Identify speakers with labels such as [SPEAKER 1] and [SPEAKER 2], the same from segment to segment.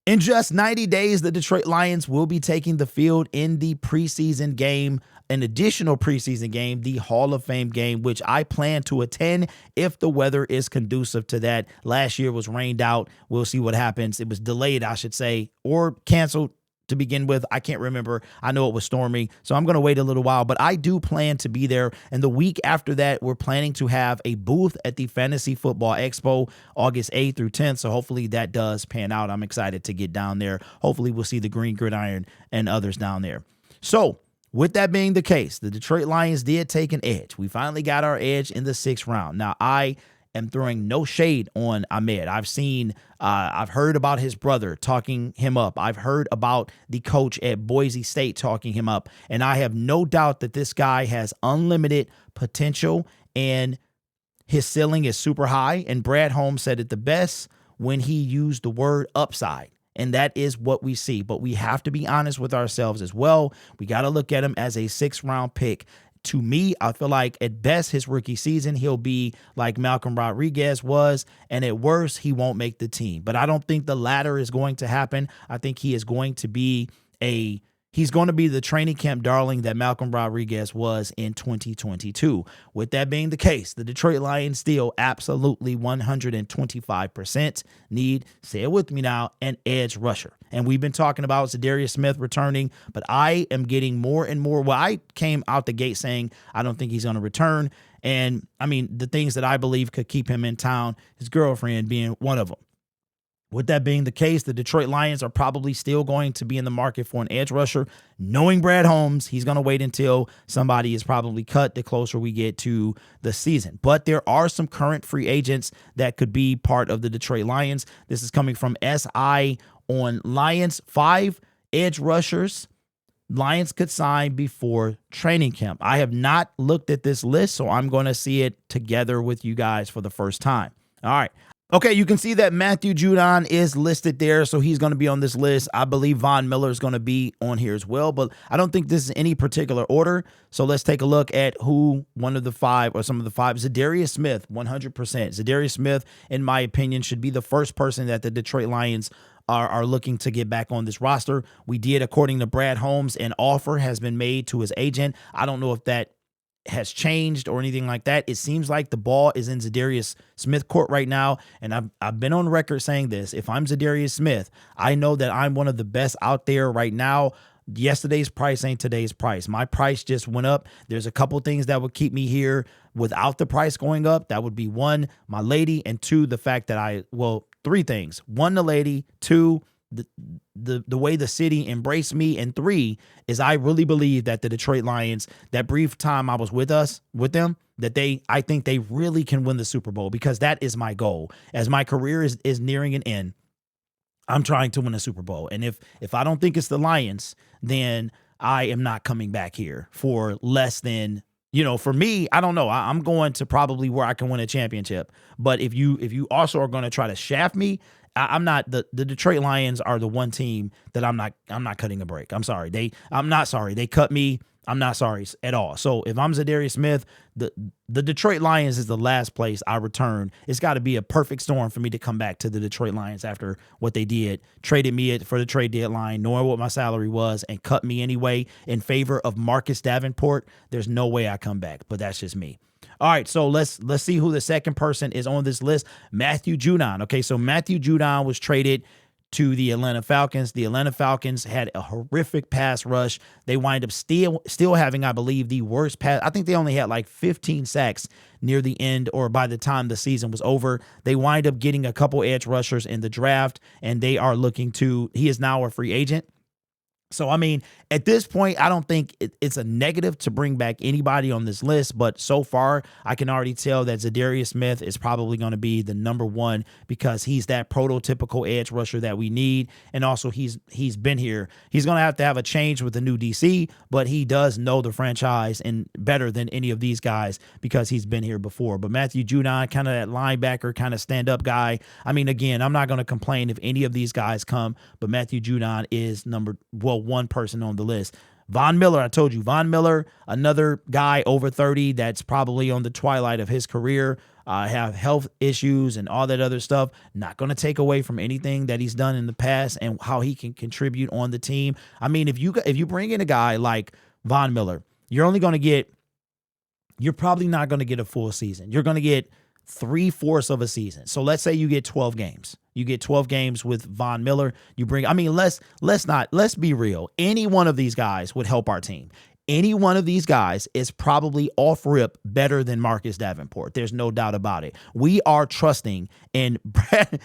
[SPEAKER 1] In just 90 days, the Detroit Lions will be taking the field in the preseason game, an additional preseason game, the Hall of Fame game, which I plan to attend if the weather is conducive to that. Last year was rained out. We'll see what happens. It was delayed, I should say, or canceled to begin with. I can't remember. I know it was stormy, so I'm going to wait a little while, but I do plan to be there. And the week after that, we're planning to have a booth at the Fantasy Football Expo, August 8th through 10th. So hopefully that does pan out. I'm excited to get down there. Hopefully we'll see the Green Gridiron and others down there. So with that being the case, the Detroit Lions did take an edge. We finally got our edge in the 6th round. Now, I am throwing no shade on Ahmed. I've heard about his brother talking him up. I've heard about the coach at Boise State talking him up. And I have no doubt that this guy has unlimited potential and his ceiling is super high. And Brad Holmes said it the best when he used the word upside. And that is what we see. But we have to be honest with ourselves as well. We got to look at him as a 6th round pick. To me, I feel like at best his rookie season, he'll be like Malcolm Rodriguez was, and at worst, he won't make the team. But I don't think the latter is going to happen. I think he is going to be he's going to be the training camp darling that Malcolm Rodriguez was in 2022. With that being the case, the Detroit Lions still absolutely 125% need, say it with me now, an edge rusher. And we've been talking about Zadarius Smith returning, but I am getting more and more. Well, I came out the gate saying I don't think he's going to return. And I mean, the things that I believe could keep him in town, his girlfriend being one of them. With that being the case, the Detroit Lions are probably still going to be in the market for an edge rusher. Knowing Brad Holmes, he's going to wait until somebody is probably cut the closer we get to the season. But there are some current free agents that could be part of the Detroit Lions. This is coming from SI on Lions. 5 edge rushers Lions could sign before training camp. I have not looked at this list, so I'm going to see it together with you guys for the first time. All right. Okay, you can see that Matthew Judon is listed there, so he's going to be on this list. I believe Von Miller is going to be on here as well, but I don't think this is any particular order. So let's take a look at who one of the 5 or some of the 5. Zadarius Smith, 100%. Zadarius Smith, in my opinion, should be the first person that the Detroit Lions are looking to get back on this roster. We did, according to Brad Holmes, an offer has been made to his agent. I don't know if that has changed or anything like that. It seems like the ball is in Zadarius Smith court right now. And I've been on record saying this. If I'm Zadarius Smith, I know that I'm one of the best out there right now. Yesterday's price ain't today's price. My price just went up. There's a couple things that would keep me here without the price going up. That would be 1, my lady, and 2, the fact that 3 things. 1, the lady, 2, the way the city embraced me, and 3 is I really believe that the Detroit Lions, that brief time I was with them, that I think they really can win the Super Bowl, because that is my goal. As my career is nearing an end, I'm trying to win a Super Bowl. And if I don't think it's the Lions, then I am not coming back here for less than, for me, I don't know. I'm going to probably where I can win a championship. But if you also are going to try to shaft me, I'm not. The Detroit Lions are the one team that I'm not cutting a break. I'm sorry. I'm not sorry. They cut me. I'm not sorry at all. So if I'm Zadarius Smith, the Detroit Lions is the last place I return. It's got to be a perfect storm for me to come back to the Detroit Lions after what they did, traded me for the trade deadline, knowing what my salary was, and cut me anyway in favor of Marcus Davenport. There's no way I come back, but that's just me. All right, so let's see who the second person is on this list. Matthew Judon. Okay, so Matthew Judon was traded to the Atlanta Falcons. The Atlanta Falcons had a horrific pass rush. They wind up still having, I believe, the worst pass. I think they only had like 15 sacks near the end, or by the time the season was over. They wind up getting a couple edge rushers in the draft, and they are he is now a free agent. So, I mean, at this point, I don't think it's a negative to bring back anybody on this list, but so far, I can already tell that Zadarius Smith is probably going to be the number 1, because he's that prototypical edge rusher that we need, and also he's been here. He's going to have a change with the new DC, but he does know the franchise and better than any of these guys because he's been here before. But Matthew Judon, kind of that linebacker, kind of stand-up guy. I mean, again, I'm not going to complain if any of these guys come, but Matthew Judon is one person on the list. Von Miller, I told you, Von Miller, another guy over 30 that's probably on the twilight of his career. have health issues and all that other stuff. Not going to take away from anything that he's done in the past and how he can contribute on the team. I mean, if you bring in a guy like Von Miller, you're probably not going to get a full season. You're going to get 3/4 of a season. So let's say you get 12 games. You get 12 games with Von Miller. Let's be real. Any one of these guys would help our team. Any one of these guys is probably off rip better than Marcus Davenport. There's no doubt about it. We are trusting in Brad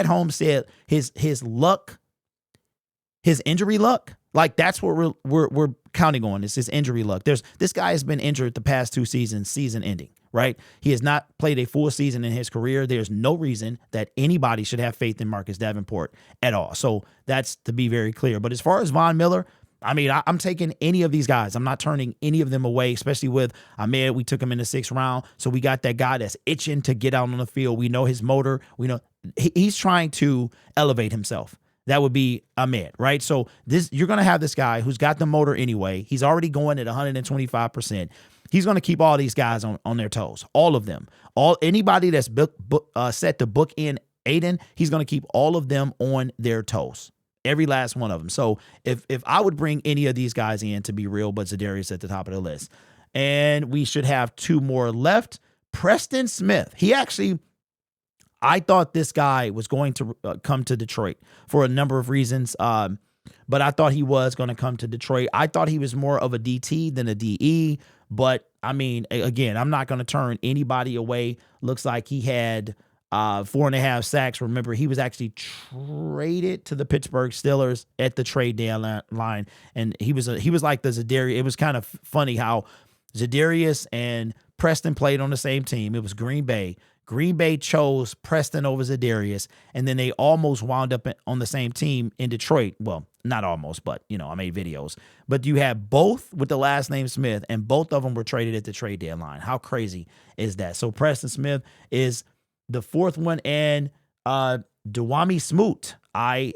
[SPEAKER 1] Holmes said his luck, his injury luck. Like, that's what we're counting on. It's his injury luck. This guy has been injured the past 2 seasons, season ending, right? He has not played a full season in his career. There's no reason that anybody should have faith in Marcus Davenport at all. So that's to be very clear. But as far as Von Miller, I mean, I'm taking any of these guys. I'm not turning any of them away, especially with Ahmed. We took him in the 6th round. So we got that guy that's itching to get out on the field. We know his motor. We know he's trying to elevate himself. That would be Ahmed, right? So you're going to have this guy who's got the motor anyway. He's already going at 125%. He's going to keep all these guys on their toes, all of them. Anybody that's set to book in Aiden, he's going to keep all of them on their toes. Every last one of them. So if I would bring any of these guys in, to be real, but Za'Darius at the top of the list. And we should have 2 more left. Preston Smith. I thought this guy was going to come to Detroit for a number of reasons, but I thought he was going to come to Detroit. I thought he was more of a DT than a DE, but I mean, again, I'm not going to turn anybody away. Looks like he had 4.5 sacks. Remember, he was actually traded to the Pittsburgh Steelers at the trade deadline, and he was like the Za'Darius. It was kind of funny how Za'Darius and Preston played on the same team. It was Green Bay. Green Bay chose Preston over Za'Darius, and then they almost wound up on the same team in Detroit. Well, not almost, but, I made videos. But you have both with the last name Smith, and both of them were traded at the trade deadline. How crazy is that? So Preston Smith is the 4th one, and Dewami Smoot. I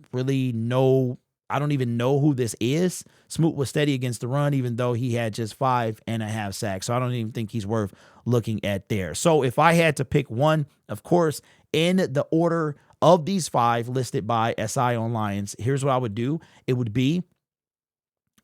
[SPEAKER 1] don't even know who this is. Smoot was steady against the run, even though he had just 5.5 sacks. So I don't even think he's worth looking at there. So if I had to pick one, of course, in the order of these 5 listed by SI on Lions, here's what I would do. It would be,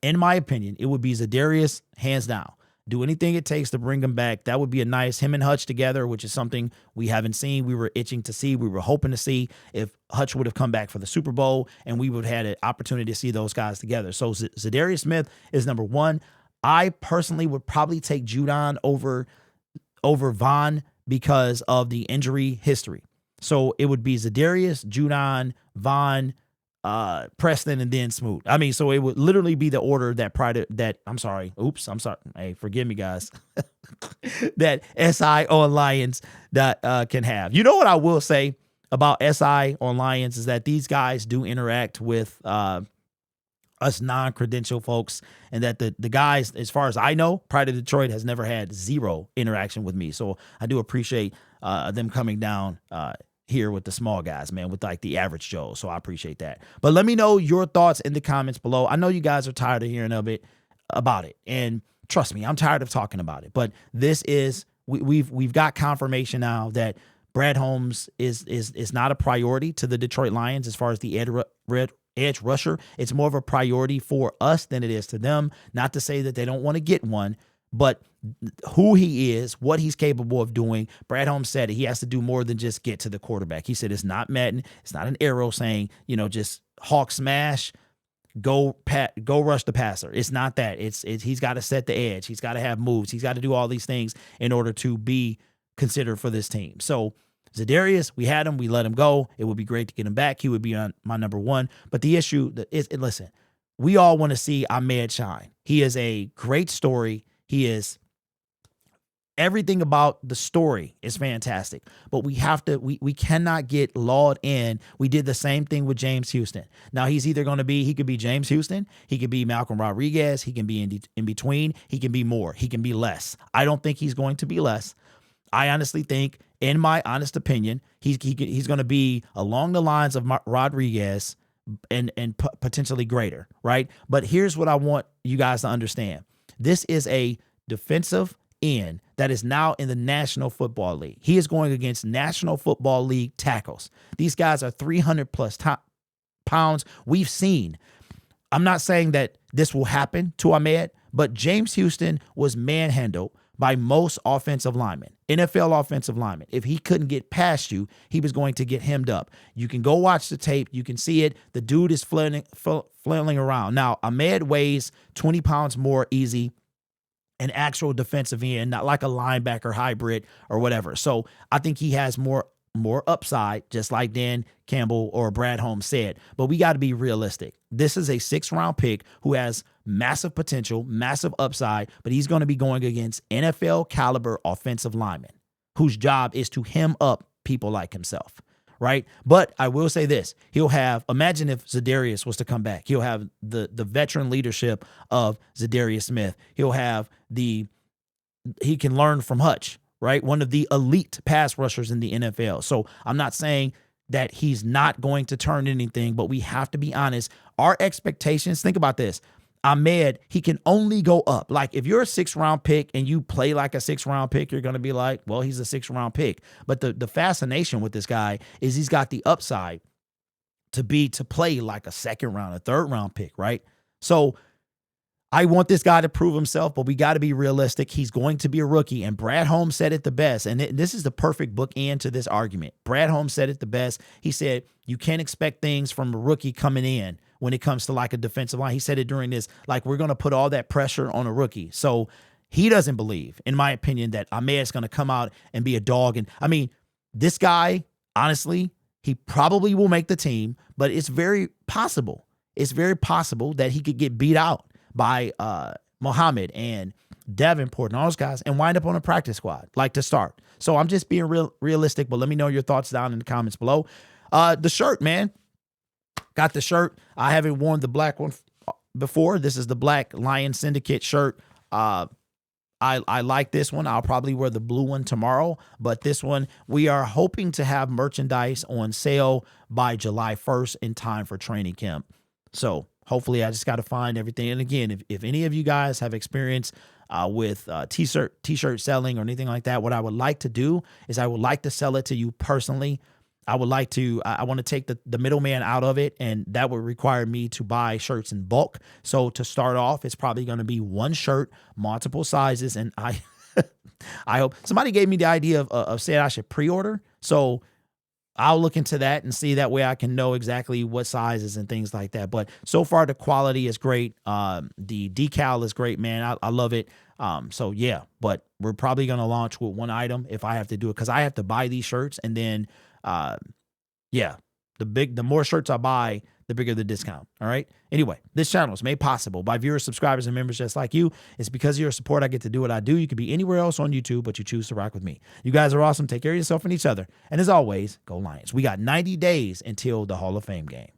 [SPEAKER 1] in my opinion, it would be Za'Darius, hands down. Do anything it takes to bring him back. That would be a nice him and Hutch together, which is something we haven't seen. We were itching to see. We were hoping to see if Hutch would have come back for the Super Bowl, and we would have had an opportunity to see those guys together. So Za'Darius Smith is number 1. I personally would probably take Judon over Von because of the injury history. So it would be Za'Darius, Judon, Von, Preston, and then Smoot. I mean, so it would literally be the order I'm sorry. Hey, forgive me, guys. that SI on Lions that can have. You know what I will say about SI on Lions is that these guys do interact with us non-credential folks, and that the guys, as far as I know, prior to Detroit, has never had 0 interaction with me. So I do appreciate them coming down here with the small guys, man, with like the average Joe. So I appreciate that. But let me know your thoughts in the comments below. I know you guys are tired of hearing about it. And trust me, I'm tired of talking about it. But this is, we've got confirmation now that Brad Holmes is not a priority to the Detroit Lions as far as the edge rusher. It's more of a priority for us than it is to them. Not to say that they don't want to get one, but who he is, what he's capable of doing. Brad Holmes said he has to do more than just get to the quarterback. He said it's not Madden. It's not an arrow saying, just hawk smash, go rush the passer. It's not that. He's got to set the edge. He's got to have moves. He's got to do all these things in order to be considered for this team. So Za'Darius, we had him. We let him go. It would be great to get him back. He would be on my number 1. But the issue is, listen, we all want to see Ahmed shine. He is a great story. He is everything about the story is fantastic, but we cannot get lulled in. We did the same thing with James Houston. Now he could be James Houston. He could be Malcolm Rodriguez. He can be in between. He can be more. He can be less. I don't think he's going to be less. I honestly think, in my honest opinion, he's going to be along the lines of Rodriguez and potentially greater, right? But here's what I want you guys to understand. This is a defensive end that is now in the National Football League. He is going against National Football League tackles. These guys are 300 plus pounds. We've seen. I'm not saying that this will happen to Ahmed, but James Houston was manhandled by most offensive linemen, NFL offensive linemen. If he couldn't get past you, he was going to get hemmed up. You can go watch the tape. You can see it. The dude is flailing around. Now, Ahmed weighs 20 pounds more easy, an actual defensive end, not like a linebacker hybrid or whatever. So I think he has more upside, just like Dan Campbell or Brad Holmes said. But we got to be realistic. This is a 6th-round pick who has massive potential, massive upside, but he's going to be going against NFL caliber offensive linemen whose job is to hem up people like himself, right? But I will say this. He'll have, imagine if Zadarius was to come back. He'll have the veteran leadership of Zadarius Smith. He'll have he can learn from Hutch, right? One of the elite pass rushers in the NFL. So I'm not saying that he's not going to turn anything, but we have to be honest. Our expectations, think about this. Ahmed, he can only go up. Like if you're a 6th-round pick and you play like a 6th-round pick, you're going to be like, well, he's a 6th-round pick. But the fascination with this guy is he's got the upside to play like a 2nd-round, a 3rd-round pick, right? So I want this guy to prove himself, but we got to be realistic. He's going to be a rookie. And Brad Holmes said it the best. And this is the perfect bookend to this argument. Brad Holmes said it the best. He said, you can't expect things from a rookie coming in when it comes to like a defensive line. He said it during this, like we're going to put all that pressure on a rookie. So he doesn't believe, in my opinion, that Ahmed is going to come out and be a dog. And I mean, this guy, honestly, he probably will make the team, but it's very possible. It's very possible that he could get beat out by Muhammad and Davenport and all those guys and wind up on a practice squad, like to start. So I'm just being realistic, but let me know your thoughts down in the comments below. The shirt, man. Got the shirt. I haven't worn the black one before. This is the black Lions Syndicate shirt. I like this one. I'll probably wear the blue one tomorrow, but this one, we are hoping to have merchandise on sale by July 1st in time for training camp. So hopefully I just got to find everything. And again, if any of you guys have experience with t-shirt selling or anything like that, what I would like to do is I would like to sell it to you personally. I want to take the middleman out of it, and that would require me to buy shirts in bulk. So to start off, it's probably going to be one shirt, multiple sizes. And I hope somebody gave me the idea of saying I should pre-order. So I'll look into that and see, that way I can know exactly what sizes and things like that. But so far the quality is great. The decal is great, man. I love it. So yeah, but we're probably going to launch with one item if I have to do it, because I have to buy these shirts, and then yeah, the more shirts I buy, the bigger the discount. All right. Anyway, this channel is made possible by viewers, subscribers, and members just like you. It's because of your support I get to do what I do. You could be anywhere else on YouTube, but you choose to rock with me. You guys are awesome. Take care of yourself and each other. And as always, go Lions. We got 90 days until the Hall of Fame game.